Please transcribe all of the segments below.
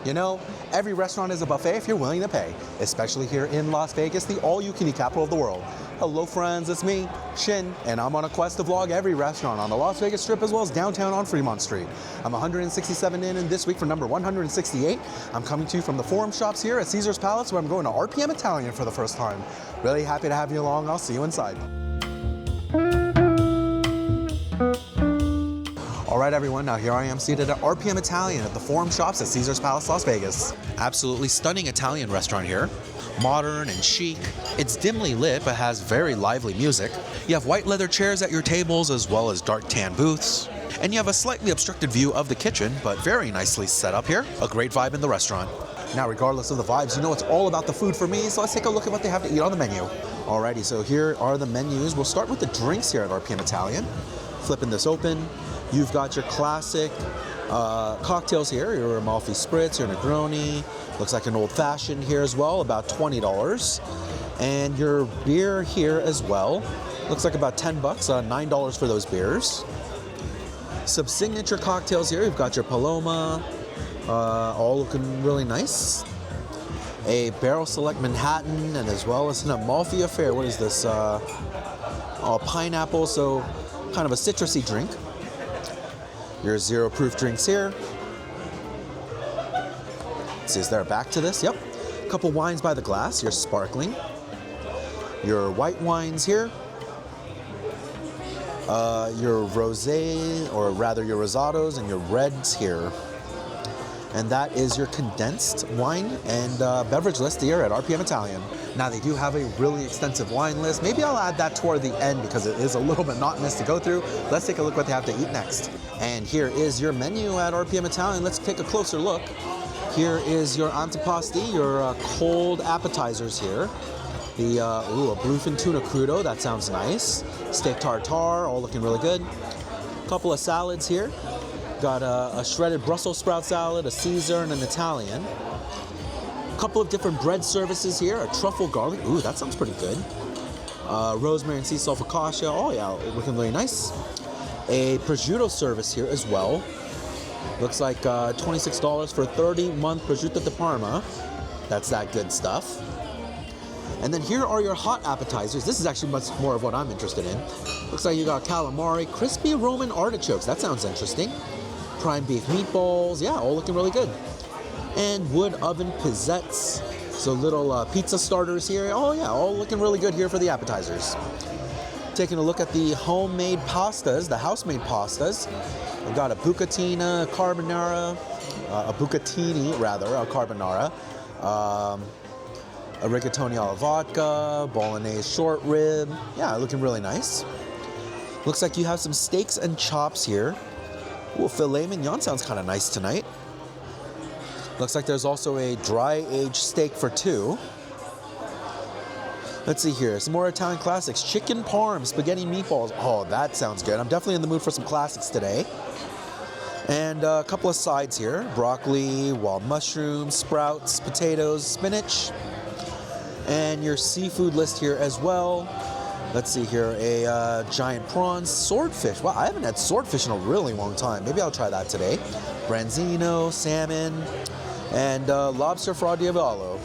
You know, every restaurant is a buffet if you're willing to pay, especially here in Las Vegas, the all-you-can-eat capital of the world. Hello friends, it's me, Shin, and I'm on a quest to vlog every restaurant on the Las Vegas Strip as well as downtown on Fremont Street. I'm 167 in, and this week for number 168, I'm coming to you from the Forum Shops here at Caesar's Palace, where I'm going to RPM Italian for the first time. Really happy to have you along. I'll see you inside. All right, everyone, now here I am seated at RPM Italian at the Forum Shops at Caesar's Palace, Las Vegas. Absolutely stunning Italian restaurant here. Modern and chic. It's dimly lit, but has very lively music. You have white leather chairs at your tables, as well as dark tan booths. And you have a slightly obstructed view of the kitchen, but very nicely set up here. A great vibe in the restaurant. Now, regardless of the vibes, you know it's all about the food for me, so let's take a look at what they have to eat on the menu. Alrighty, so here are the menus. We'll start with the drinks here at RPM Italian. Flipping this open. You've got your classic cocktails here, your Amalfi Spritz, your Negroni, looks like an old-fashioned here as well, about $20. And your beer here as well, looks like about $10, $9 for those beers. Some signature cocktails here, you've got your Paloma, all looking really nice. A Barrel Select Manhattan, and as well as an Amalfi Affair. What is this? Pineapple, so kind of a citrusy drink. Your zero proof drinks here. Let's see, is there a back to this? Yep. A couple wines by the glass, your sparkling. Your white wines here. Your rosé, or rather your rosados, and your reds here. And that is your condensed wine and beverage list here at RPM Italian. Now, they do have a really extensive wine list. Maybe I'll add that toward the end because it is a little monotonous to go through. Let's take a look what they have to eat next. And here is your menu at RPM Italian. Let's take a closer look. Here is your antipasti, your cold appetizers here. The a bluefin tuna crudo, that sounds nice. Steak tartare, all looking really good. A couple of salads here. Got a shredded Brussels sprout salad, a Caesar, and an Italian. A couple of different bread services here. A truffle garlic. Ooh, that sounds pretty good. Rosemary and sea salt focaccia. Oh yeah, looking really nice. A prosciutto service here as well. Looks like $26 for a 30-month prosciutto di Parma. That's that good stuff. And then here are your hot appetizers. This is actually much more of what I'm interested in. Looks like you got calamari, crispy Roman artichokes. That sounds interesting. Prime beef meatballs. Yeah, all looking really good. And wood oven pizzettes. So little pizza starters here. Oh yeah, all looking really good here for the appetizers. Taking a look at the homemade pastas, the house-made pastas. We've got a bucatini carbonara, a carbonara. A rigatoni alla vodka, bolognese short rib. Yeah, looking really nice. Looks like you have some steaks and chops here. Ooh, filet mignon sounds kind of nice tonight. Looks like there's also a dry-aged steak for two. Let's see here, some more Italian classics. Chicken parm, spaghetti meatballs. Oh, that sounds good. I'm definitely in the mood for some classics today. And a couple of sides here. Broccoli, wild mushrooms, sprouts, potatoes, spinach. And your seafood list here as well. Let's see here, a giant prawns, swordfish. Wow, I haven't had swordfish in a really long time. Maybe I'll try that today. Branzino, salmon, and lobster fra diavolo.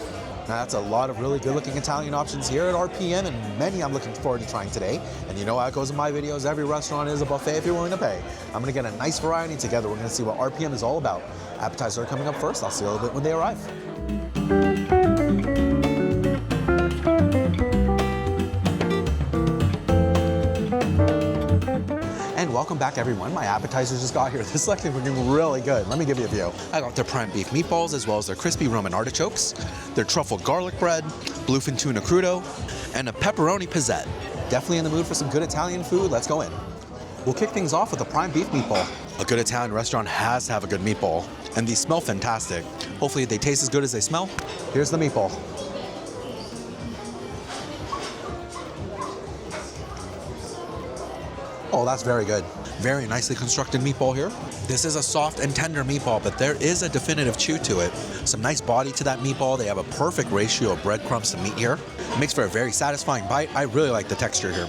Now that's a lot of really good-looking Italian options here at RPM, and many I'm looking forward to trying today. And you know how it goes in my videos, every restaurant is a buffet if you're willing to pay. I'm gonna get a nice variety together. We're gonna see what RPM is all about. Appetizers are coming up first. I'll see you a little bit when they arrive. And welcome back, everyone. My appetizers just got here. This is actually looking really good. Let me give you a view. I got their prime beef meatballs as well as their crispy Roman artichokes, their truffle garlic bread, bluefin tuna crudo, and a pepperoni pizzette. Definitely in the mood for some good Italian food. Let's go in. We'll kick things off with a prime beef meatball. A good Italian restaurant has to have a good meatball, and these smell fantastic. Hopefully they taste as good as they smell. Here's the meatball. Oh, that's very good. Very nicely constructed meatball here. This is a soft and tender meatball, but there is a definitive chew to it. Some nice body to that meatball. They have a perfect ratio of breadcrumbs to meat here. It makes for a very satisfying bite. I really like the texture here.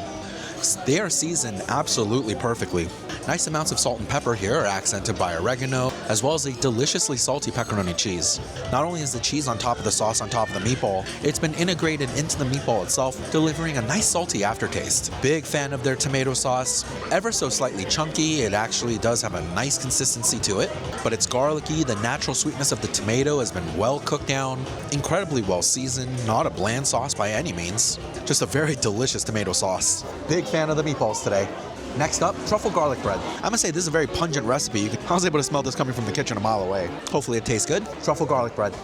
They are seasoned absolutely perfectly. Nice amounts of salt and pepper here are accented by oregano, as well as a deliciously salty pepperoni cheese. Not only is the cheese on top of the sauce on top of the meatball, it's been integrated into the meatball itself, delivering a nice salty aftertaste. Big fan of their tomato sauce. Ever so slightly chunky, it actually does have a nice consistency to it, but it's garlicky. The natural sweetness of the tomato has been well cooked down, incredibly well seasoned, not a bland sauce by any means, just a very delicious tomato sauce. Big fan of the meatballs today. Next up, truffle garlic bread. I'm gonna say this is a very pungent recipe. I was able to smell this coming from the kitchen a mile away. Hopefully it tastes good. Truffle garlic bread.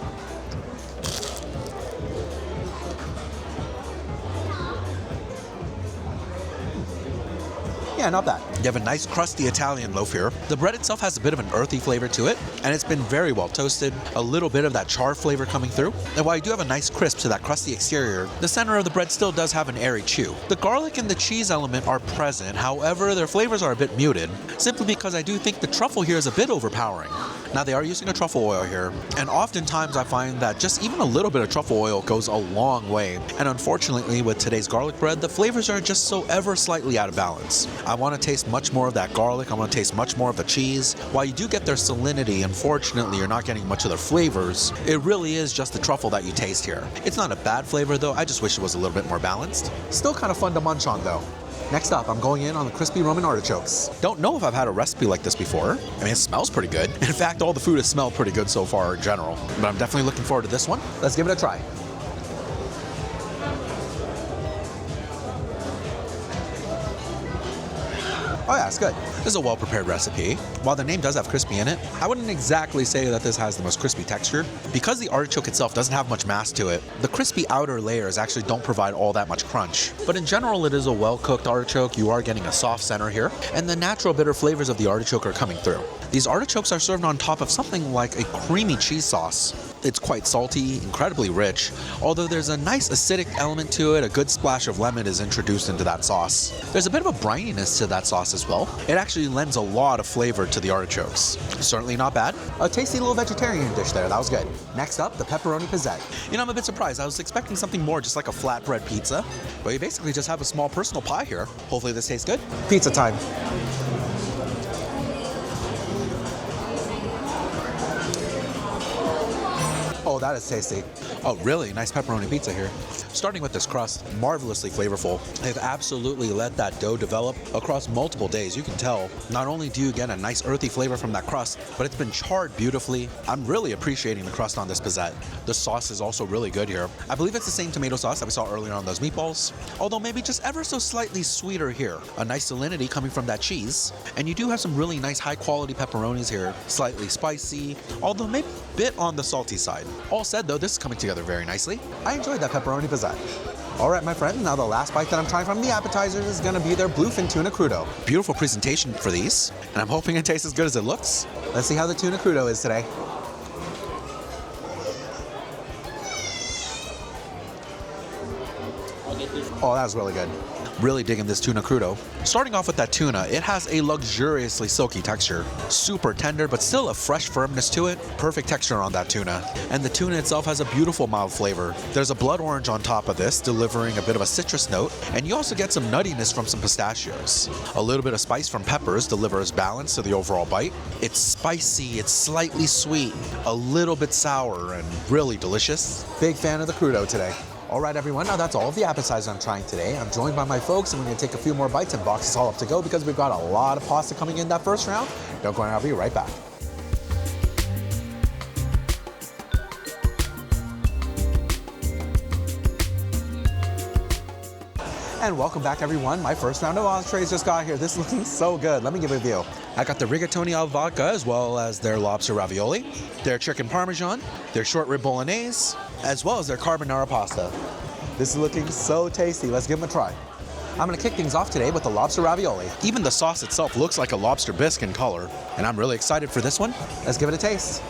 Yeah, not bad. You have a nice crusty Italian loaf here. The bread itself has a bit of an earthy flavor to it, and it's been very well toasted. A little bit of that char flavor coming through. And while you do have a nice crisp to that crusty exterior, the center of the bread still does have an airy chew. The garlic and the cheese element are present, however, their flavors are a bit muted, simply because I do think the truffle here is a bit overpowering. Now, they are using a truffle oil here, and oftentimes I find that just even a little bit of truffle oil goes a long way. And unfortunately, with today's garlic bread, the flavors are just so ever slightly out of balance. I want to taste much more of that garlic. I want to taste much more of the cheese. While you do get their salinity, unfortunately, you're not getting much of their flavors. It really is just the truffle that you taste here. It's not a bad flavor, though. I just wish it was a little bit more balanced. Still kind of fun to munch on, though. Next up, I'm going in on the crispy Roman artichokes. Don't know if I've had a recipe like this before. I mean, it smells pretty good. In fact, all the food has smelled pretty good so far in general. But I'm definitely looking forward to this one. Let's give it a try. Oh yeah, it's good. This is a well-prepared recipe. While the name does have crispy in it, I wouldn't exactly say that this has the most crispy texture. Because the artichoke itself doesn't have much mass to it, the crispy outer layers actually don't provide all that much crunch. But in general, it is a well-cooked artichoke. You are getting a soft center here, and the natural bitter flavors of the artichoke are coming through. These artichokes are served on top of something like a creamy cheese sauce. It's quite salty, incredibly rich, although there's a nice acidic element to it. A good splash of lemon is introduced into that sauce. There's a bit of a brininess to that sauce as well. It actually lends a lot of flavor to the artichokes. Certainly not bad. A tasty little vegetarian dish there, that was good. Next up, the pepperoni pizzette. You know, I'm a bit surprised. I was expecting something more just like a flatbread pizza, but you basically just have a small personal pie here. Hopefully this tastes good. Pizza time. Oh, that is tasty. Oh, really nice pepperoni pizza here. Starting with this crust, marvelously flavorful. They've absolutely let that dough develop across multiple days. You can tell, not only do you get a nice earthy flavor from that crust, but it's been charred beautifully. I'm really appreciating the crust on this pizzette. The sauce is also really good here. I believe it's the same tomato sauce that we saw earlier on those meatballs, although maybe just ever so slightly sweeter here. A nice salinity coming from that cheese, and you do have some really nice high quality pepperonis here. Slightly spicy, although maybe a bit on the salty side. All said though, this is coming together very nicely. I enjoyed that pepperoni pizzette. All right, my friends, now the last bite that I'm trying from the appetizers is gonna be their bluefin tuna crudo. Beautiful presentation for these, and I'm hoping it tastes as good as it looks. Let's see how the tuna crudo is today. Oh, that was really good. Really digging this tuna crudo. Starting off with that tuna, it has a luxuriously silky texture. Super tender, but still a fresh firmness to it. Perfect texture on that tuna. And the tuna itself has a beautiful mild flavor. There's a blood orange on top of this, delivering a bit of a citrus note. And you also get some nuttiness from some pistachios. A little bit of spice from peppers delivers balance to the overall bite. It's spicy, it's slightly sweet, a little bit sour, and really delicious. Big fan of the crudo today. All right, everyone, now that's all of the appetizers I'm trying today. I'm joined by my folks, and we're gonna take a few more bites and box this all up to go because we've got a lot of pasta coming in that first round. Don't go anywhere, I'll be right back. And welcome back, everyone. My first round of entrees just got here. This is looking so good. Let me give it a view. I got the rigatoni al vodka as well as their lobster ravioli, their chicken parmesan, their short rib bolognese, as well as their carbonara pasta. This is looking so tasty. Let's give them a try. I'm gonna kick things off today with the lobster ravioli. Even the sauce itself looks like a lobster bisque in color, and I'm really excited for this one. Let's give it a taste.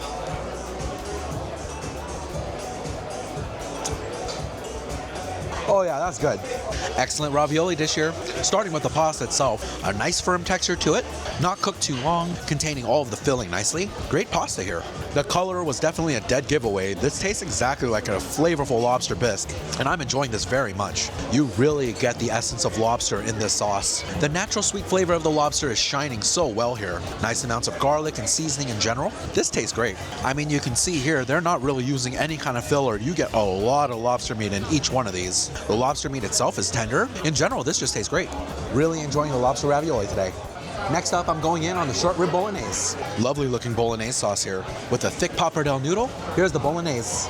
Oh yeah, that's good. Excellent ravioli dish here. Starting with the pasta itself, a nice firm texture to it, not cooked too long, containing all of the filling nicely. Great pasta here. The color was definitely a dead giveaway. This tastes exactly like a flavorful lobster bisque, and I'm enjoying this very much. You really get the essence of lobster in this sauce. The natural sweet flavor of the lobster is shining so well here. Nice amounts of garlic and seasoning in general. This tastes great. I mean, you can see here, they're not really using any kind of filler. You get a lot of lobster meat in each one of these. The lobster meat itself is tender. In general, this just tastes great. Really enjoying the lobster ravioli today. Next up, I'm going in on the short rib bolognese. Lovely looking bolognese sauce here with a thick pappardelle noodle. Here's the bolognese.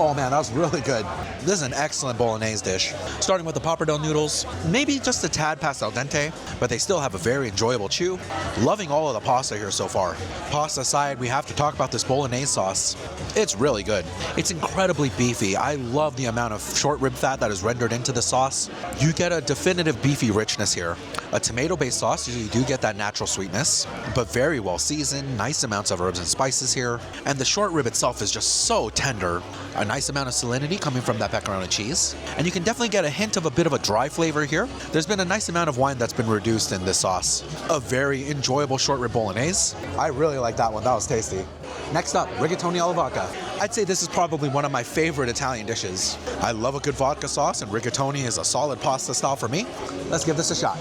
Oh man, that was really good. This is an excellent bolognese dish. Starting with the pappardelle noodles, maybe just a tad past al dente, but they still have a very enjoyable chew. Loving all of the pasta here so far. Pasta aside, we have to talk about this bolognese sauce. It's really good. It's incredibly beefy. I love the amount of short rib fat that is rendered into the sauce. You get a definitive beefy richness here. A tomato-based sauce, you do get that natural sweetness, but very well seasoned, nice amounts of herbs and spices here. And the short rib itself is just so tender. A nice amount of salinity coming from that pepperoni cheese. And you can definitely get a hint of a bit of a dry flavor here. There's been a nice amount of wine that's been reduced in this sauce. A very enjoyable short rib bolognese. I really like that one, that was tasty. Next up, rigatoni alla vodka. I'd say this is probably one of my favorite Italian dishes. I love a good vodka sauce, and rigatoni is a solid pasta style for me. Let's give this a shot.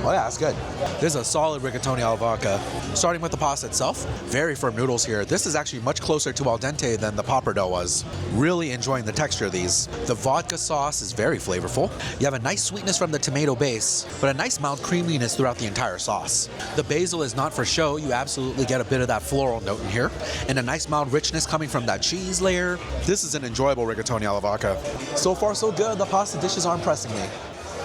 Oh yeah, that's good. This is a solid rigatoni alla vodka. Starting with the pasta itself, very firm noodles here. This is actually much closer to al dente than the pappardelle was. Really enjoying the texture of these. The vodka sauce is very flavorful. You have a nice sweetness from the tomato base, but a nice mild creaminess throughout the entire sauce. The basil is not for show. You absolutely get a bit of that floral note in here, and a nice mild richness coming from that cheese layer. This is an enjoyable rigatoni alla vodka. So far so good. The pasta dishes are impressing me.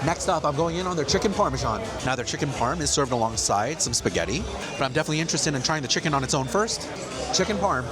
Next up, I'm going in on their chicken parmesan. Now, their chicken parm is served alongside some spaghetti, but I'm definitely interested in trying the chicken on its own first. Chicken parm.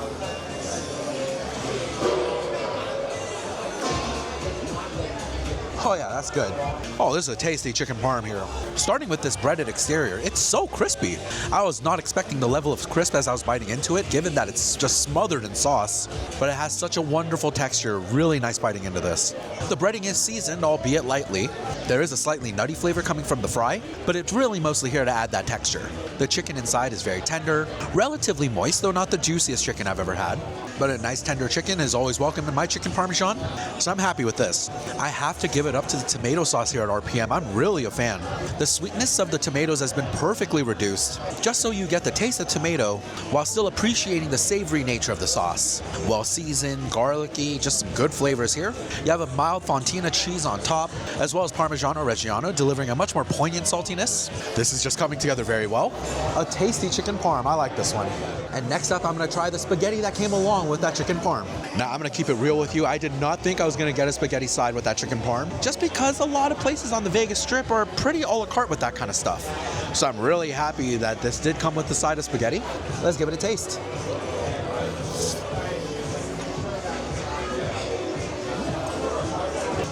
Oh yeah, that's good. Oh, this is a tasty chicken parm here. Starting with this breaded exterior, it's so crispy. I was not expecting the level of crisp as I was biting into it, given that it's just smothered in sauce, but it has such a wonderful texture. Really nice biting into this. The breading is seasoned, albeit lightly. There is a slightly nutty flavor coming from the fry, but it's really mostly here to add that texture. The chicken inside is very tender, relatively moist, though not the juiciest chicken I've ever had. But a nice tender chicken is always welcome in my chicken parmesan, so I'm happy with this. I have to give it up to the tomato sauce here at RPM. I'm really a fan. The sweetness of the tomatoes has been perfectly reduced, just so you get the taste of tomato while still appreciating the savory nature of the sauce. Well seasoned, garlicky, just some good flavors here. You have a mild fontina cheese on top, as well as Parmigiano Reggiano, delivering a much more poignant saltiness. This is just coming together very well. A tasty chicken parm. I like this one. And next up, I'm going to try the spaghetti that came along with that chicken parm. Now, I'm going to keep it real with you. I did not think I was going to get a spaghetti side with that chicken parm, just because a lot of places on the Vegas Strip are pretty a la carte with that kind of stuff. So I'm really happy that this did come with the side of spaghetti. Let's give it a taste.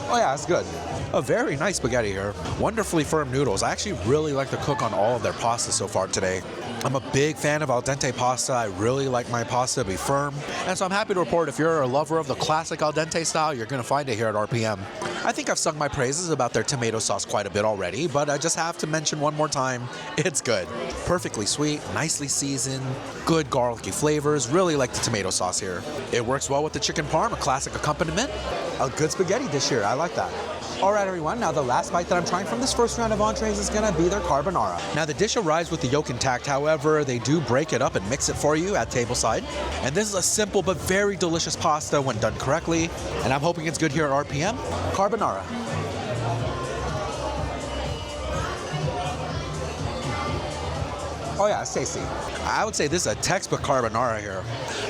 Oh yeah, it's good. A very nice spaghetti here. Wonderfully firm noodles. I actually really like to cook on all of their pasta so far today. I'm a big fan of al dente pasta. I really like my pasta to be firm. And so I'm happy to report if you're a lover of the classic al dente style, you're going to find it here at RPM. I think I've sung my praises about their tomato sauce quite a bit already, but I just have to mention one more time, it's good. Perfectly sweet, nicely seasoned, good garlicky flavors. Really like the tomato sauce here. It works well with the chicken parm, a classic accompaniment. A good spaghetti dish here. I like that. All right, everyone, now the last bite that I'm trying from this first round of entrees is gonna be their carbonara. Now the dish arrives with the yolk intact, however, they do break it up and mix it for you at tableside. And this is a simple but very delicious pasta when done correctly, and I'm hoping it's good here at RPM. Carbonara. Oh yeah, it's tasty. I would say this is a textbook carbonara here.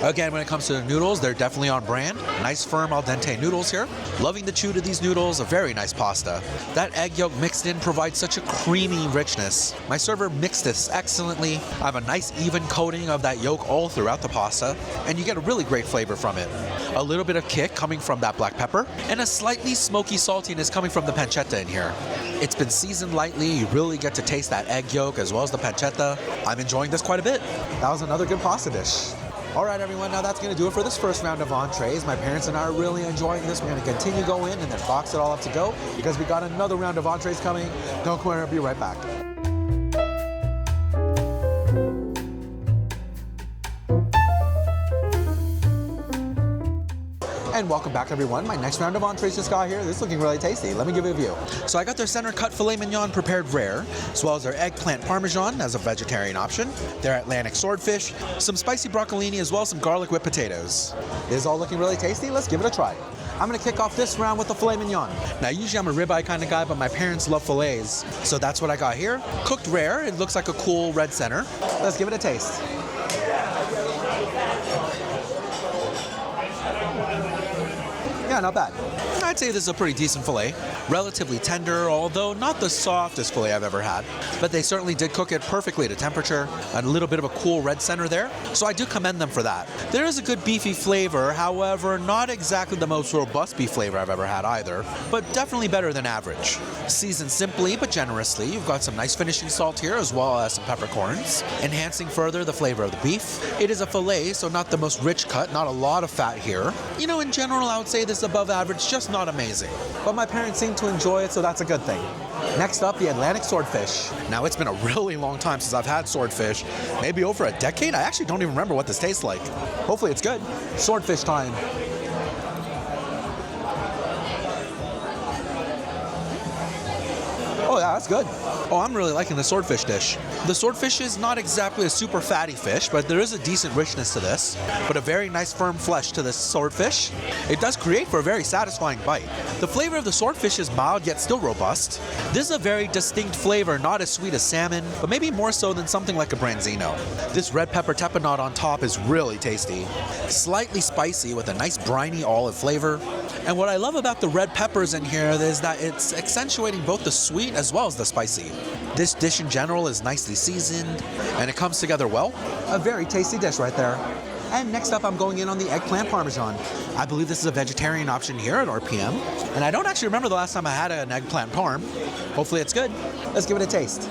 Again, when it comes to the noodles, they're definitely on brand. Nice firm al dente noodles here. Loving the chew to these noodles, a very nice pasta. That egg yolk mixed in provides such a creamy richness. My server mixed this excellently. I have a nice even coating of that yolk all throughout the pasta, and you get a really great flavor from it. A little bit of kick coming from that black pepper, and a slightly smoky saltiness coming from the pancetta in here. It's been seasoned lightly. You really get to taste that egg yolk as well as the pancetta. I'm enjoying this quite a bit. That was another good pasta dish. All right, everyone, now that's going to do it for this first round of entrees. My parents and I are really enjoying this. We're going to continue to go in and then box it all up to go because we got another round of entrees coming. Don't go anywhere, I'll be right back. And welcome back, everyone. My next round of entrees just got here. This is looking really tasty. Let me give you a view. So I got their center cut filet mignon prepared rare, as well as their eggplant parmesan as a vegetarian option, their Atlantic swordfish, some spicy broccolini, as well as some garlic whipped potatoes. This is all looking really tasty. Let's give it a try. I'm gonna kick off this round with the filet mignon. Now, usually I'm a ribeye kind of guy, but my parents love fillets, so that's what I got here. Cooked rare. It looks like a cool red center. Let's give it a taste. Yeah, not bad. I'd say this is a pretty decent filet. Relatively tender, although not the softest filet I've ever had. But they certainly did cook it perfectly to temperature. A little bit of a cool red center there. So I do commend them for that. There is a good beefy flavor, however, not exactly the most robust beef flavor I've ever had either, but definitely better than average. Seasoned simply but generously. You've got some nice finishing salt here, as well as some peppercorns, enhancing further the flavor of the beef. It is a filet, so not the most rich cut, not a lot of fat here. You know, in general, I would say this is above average, just not amazing. But my parents seem to enjoy it, so that's a good thing. Next up, the Atlantic swordfish. Now, it's been a really long time since I've had swordfish. Maybe over a decade? I actually don't even remember what this tastes like. Hopefully it's good. Swordfish time. Oh yeah, that's good. Oh, I'm really liking the swordfish dish. The swordfish is not exactly a super fatty fish, but there is a decent richness to this, but a very nice firm flesh to this swordfish. It does create for a very satisfying bite. The flavor of the swordfish is mild yet still robust. This is a very distinct flavor, not as sweet as salmon, but maybe more so than something like a branzino. This red pepper tapenade on top is really tasty. Slightly spicy with a nice briny olive flavor. And what I love about the red peppers in here is that it's accentuating both the sweet as well as the spicy. This dish in general is nicely seasoned and it comes together well. A very tasty dish right there. And next up, I'm going in on the eggplant parmesan. I believe this is a vegetarian option here at RPM. And I don't actually remember the last time I had an eggplant parm. Hopefully it's good. Let's give it a taste.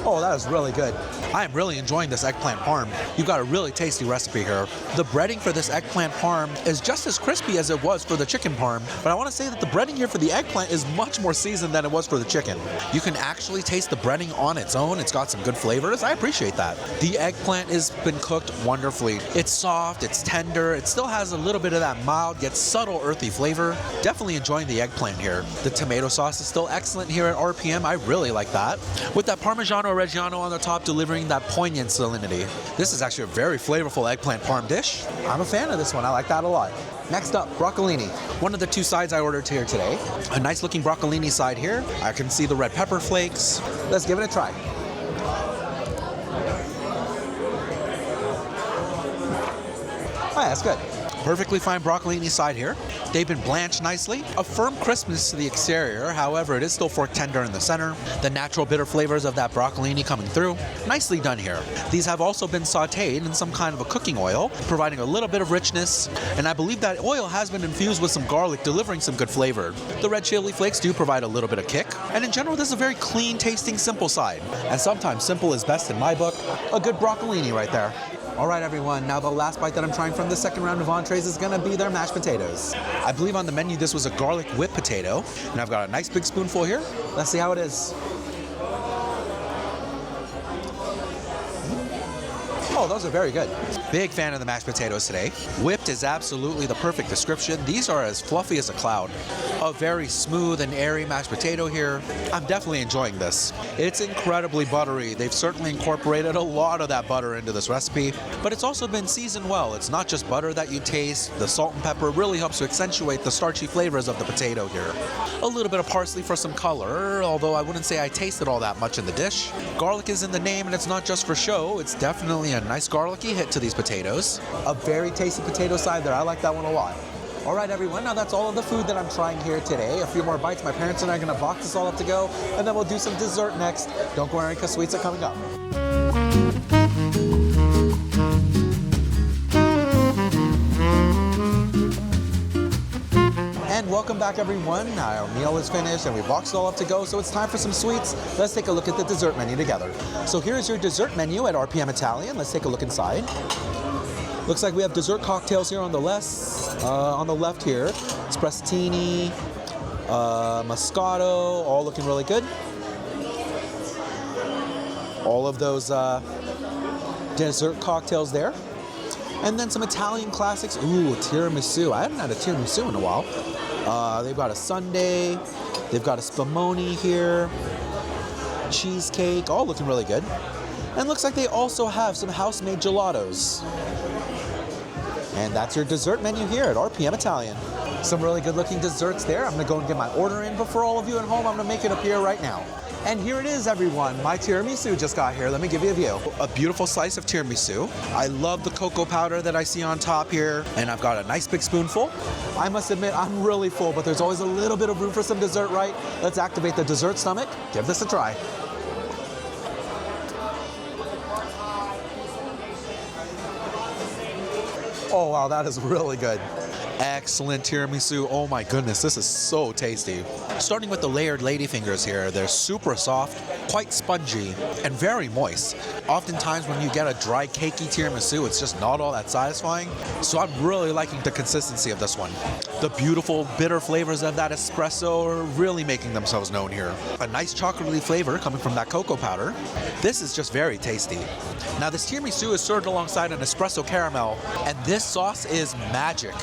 Oh, that is really good. I am really enjoying this eggplant parm. You've got a really tasty recipe here. The breading for this eggplant parm is just as crispy as it was for the chicken parm, but I want to say that the breading here for the eggplant is much more seasoned than it was for the chicken. You can actually taste the breading on its own. It's got some good flavors. I appreciate that. The eggplant has been cooked wonderfully. It's soft, it's tender, it still has a little bit of that mild yet subtle earthy flavor. Definitely enjoying the eggplant here. The tomato sauce is still excellent here at RPM. I really like that. With that Parmigiano Reggiano on the top delivering that poignant salinity. This is actually a very flavorful eggplant parm dish. I'm a fan of this one. I like that a lot. Next up, broccolini. One of the two sides I ordered here today. A nice looking broccolini side here. I can see the red pepper flakes. Let's give it a try. Oh yeah, that's good. Perfectly fine broccolini side here. They've been blanched nicely. A firm crispness to the exterior, however, it is still fork tender in the center. The natural bitter flavors of that broccolini coming through. Nicely done here. These have also been sauteed in some kind of a cooking oil, providing a little bit of richness, and I believe that oil has been infused with some garlic, delivering some good flavor. The red chili flakes do provide a little bit of kick, and in general, this is a very clean tasting simple side. And sometimes simple is best in my book. A good broccolini right there. All right, everyone, now the last bite that I'm trying from the second round of entrees is gonna be their mashed potatoes. I believe on the menu this was a garlic whipped potato, and I've got a nice big spoonful here. Let's see how it is. Oh, those are very good. Big fan of the mashed potatoes today. Whipped is absolutely the perfect description. These are as fluffy as a cloud. A very smooth and airy mashed potato here. I'm definitely enjoying this. It's incredibly buttery. They've certainly incorporated a lot of that butter into this recipe, but it's also been seasoned well. It's not just butter that you taste. The salt and pepper really helps to accentuate the starchy flavors of the potato here. A little bit of parsley for some color, although I wouldn't say I tasted all that much in the dish. Garlic is in the name, and it's not just for show. It's definitely a nice garlicky hit to these potatoes. A very tasty potato side there. I like that one a lot. All right, everyone, now that's all of the food that I'm trying here today. A few more bites. My parents and I are gonna box this all up to go, and then we'll do some dessert next. Don't go worry, because sweets are coming up. And welcome back everyone. Our meal is finished and we boxed it all up to go, so it's time for some sweets. Let's take a look at the dessert menu together. So here's your dessert menu at RPM Italian. Let's take a look inside. Looks like we have dessert cocktails here on the left here. Espressini, Moscato, all looking really good. All of those dessert cocktails there. And then some Italian classics. Ooh, tiramisu. I haven't had a tiramisu in a while. They've got a sundae. They've got a spumoni here. Cheesecake, all looking really good. And looks like they also have some house-made gelatos. And that's your dessert menu here at RPM Italian. Some really good-looking desserts there. I'm gonna go and get my order in, but for all of you at home, I'm gonna make it appear right now. And here it is, everyone. My tiramisu just got here. Let me give you a view. A beautiful slice of tiramisu. I love the cocoa powder that I see on top here. And I've got a nice big spoonful. I must admit, I'm really full, but there's always a little bit of room for some dessert, right? Let's activate the dessert stomach. Give this a try. Oh, wow, that is really good. Excellent tiramisu. Oh my goodness, this is so tasty. Starting with the layered ladyfingers here, they're super soft, quite spongy, and very moist. Oftentimes when you get a dry, cakey tiramisu, it's just not all that satisfying. So I'm really liking the consistency of this one. The beautiful, bitter flavors of that espresso are really making themselves known here. A nice chocolatey flavor coming from that cocoa powder. This is just very tasty. Now this tiramisu is served alongside an espresso caramel, and this sauce is magic.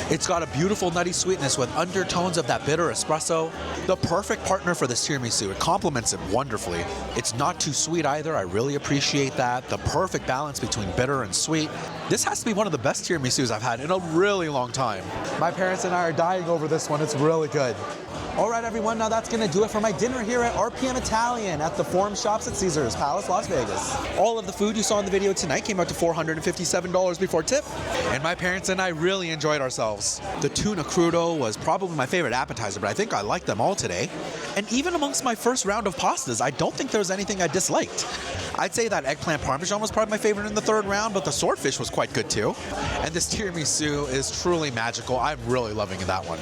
It's got a beautiful nutty sweetness with undertones of that bitter espresso. The perfect partner for this tiramisu. It complements it wonderfully. It's not too sweet either. I really appreciate that. The perfect balance between bitter and sweet. This has to be one of the best tiramisus I've had in a really long time. My parents and I are dying over this one. It's really good. All right, everyone, now that's gonna do it for my dinner here at RPM Italian at the Forum Shops at Caesars Palace, Las Vegas. All of the food you saw in the video tonight came out to $457 before tip, and my parents and I really enjoyed ourselves. The tuna crudo was probably my favorite appetizer, but I think I liked them all today. And even amongst my first round of pastas, I don't think there was anything I disliked. I'd say that eggplant parmesan was probably my favorite in the third round, but the swordfish was quite good too. And this tiramisu is truly magical. I'm really loving that one.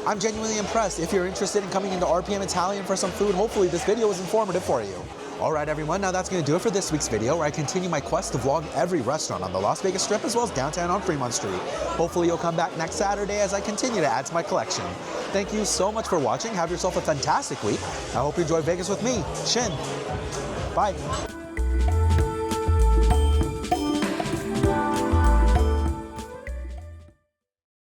I'm genuinely impressed. If you're interested in coming into RPM Italian for some food, hopefully this video was informative for you. All right, everyone, now that's going to do it for this week's video, where I continue my quest to vlog every restaurant on the Las Vegas Strip as well as downtown on Fremont Street. Hopefully you'll come back next Saturday as I continue to add to my collection. Thank you so much for watching. Have yourself a fantastic week. I hope you enjoy Vegas with me, Shin. Bye.